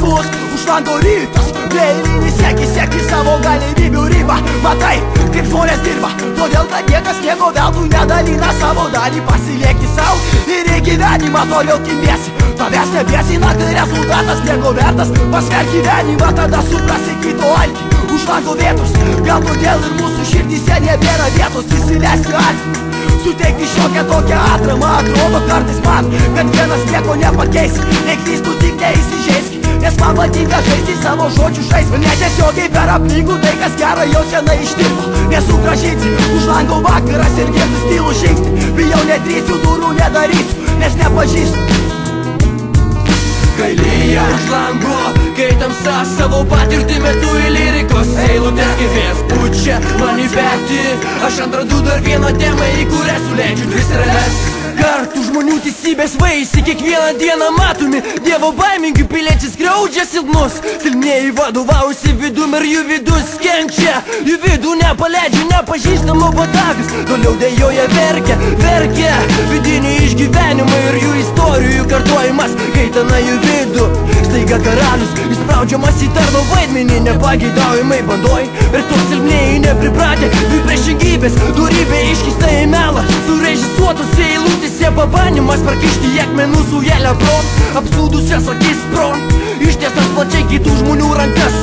bus už lango rytas. Neįlinį sieki savo galimybių ribą. Matai, kaip žmonės dirba, todėl kad niekas nieko veltui nedalina. Savo dalį pasilieki savo ir į gyvenimą toliau kimiesi. Tavęs nebėsina, kai rezultatas nieko vertas. Pasverk gyvenimą, tada suprasi kito alkį. Už lango vietos, gal todėl ir mūsų širdyse nebėra vietos. Įsileisk alkį, suteikti šiokią tokią atramą. Atrodo kartais man, kad vienas nieko nepakeis. Neklystu, tik neįsižeisk, nes man patinka žaisti savo žodžių žaismą. Netiesiogiai per aplinkų tai, kas gera, jau senai ištirpo. Nesugrąžinsi už lango vakaras ir girdus tylų žingsnį. Bijau nedrįsiu, durų nedarysiu, nes nepažįstu. Kai lyja už lango, kai tamsa savo patirtį metu į lyrikos eilutės gyvės pučia man į petį. Aš atrandu dar vieną temą, į kurią suleidžiu dvi sreles. Kartų žmonių teisybės vaisiai kiekvieną dieną matomi. Dievo baimingi piliečiai skriaudžia silpnus. Silpnieji vadovausi vidum ir jų vidus kenčia. Jų vidų nepaleidžia nepažįstamo botagas. Toliau dėjoja verkia vidiniai išgyvenimai ir jų istorijų kartojimas kaitana jų vidų. Staiga karalius įspraudžiamas į tarno vaidmenį. Nepageidaujamai bandoj, bet to silpnieji nepripratę. Dvi priešingybės, dorybė iškeista į melą. Surežisuotos eilutėse pabanimas, prakišti akmenų su jėlė pro. Apsūdusias akis pro, ištiesas plačiai kitų žmonių rankas.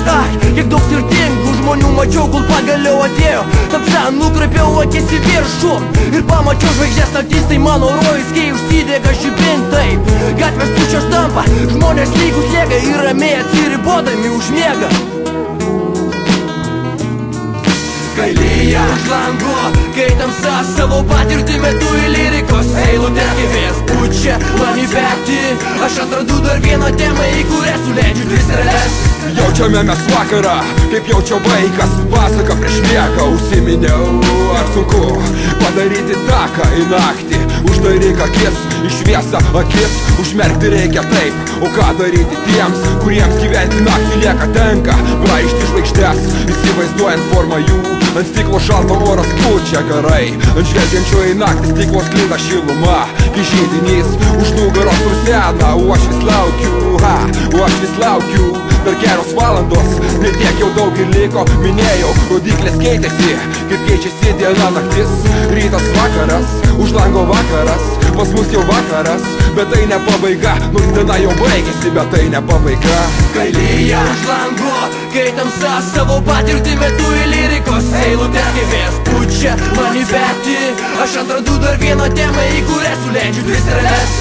Kiek daug skirtingų žmonių mačiau, kol pagaliau atėjo tamsa. Nukreipiau akis į viršų ir pamačiau žvaigždės naktis. Tai mano rojus, kai užsidega žibintai. Gatvės tuščios tampa, žmonės lygus liega ir ramiai atsiribodami užmiega. Kai lyja už lango, kai tamsa savo patirtį metu į lyrikos eilutės gyvės pučia man į petį. Aš atrandu dar vieną temą, į kurią suleidžiu dvi sreles. Jaučiame mes vakarą, kaip jaučia vaikas. Pasaka prieš miegą užsiminiau. Ar sunku padaryti taką į naktį? Uždaryk akis, į šviesą akis užmerkti reikia taip. O ką daryti tiems, kuriems gyventi naktį lieka tenka? Braižti žvaigždės, įsivaizduojant formą jų. Ant stiklo šalto oras pučia garai. Ant žvelgiančio į naktį stiklo sklinda šiluma. Kai žydinys už nugaros rusena. O aš vis laukiu, dar geros valandos. Ne tiek jau daug ir liko, minėjau, rodiklės keitėsi. Kaip keičiasi diena naktis, rytas vakaras, už lango vakaras. Pas mus jau vakaras, bet tai ne pabaiga. Nors diena jau baigėsi, bet tai ne pabaiga. Kai lyja už lango, kai tamsa savo patirtį metu į lyrikos eilutės gyvės pučia man į petį. Aš atrandu dar vieną temą, į kurią suleidžiu dvi sreles.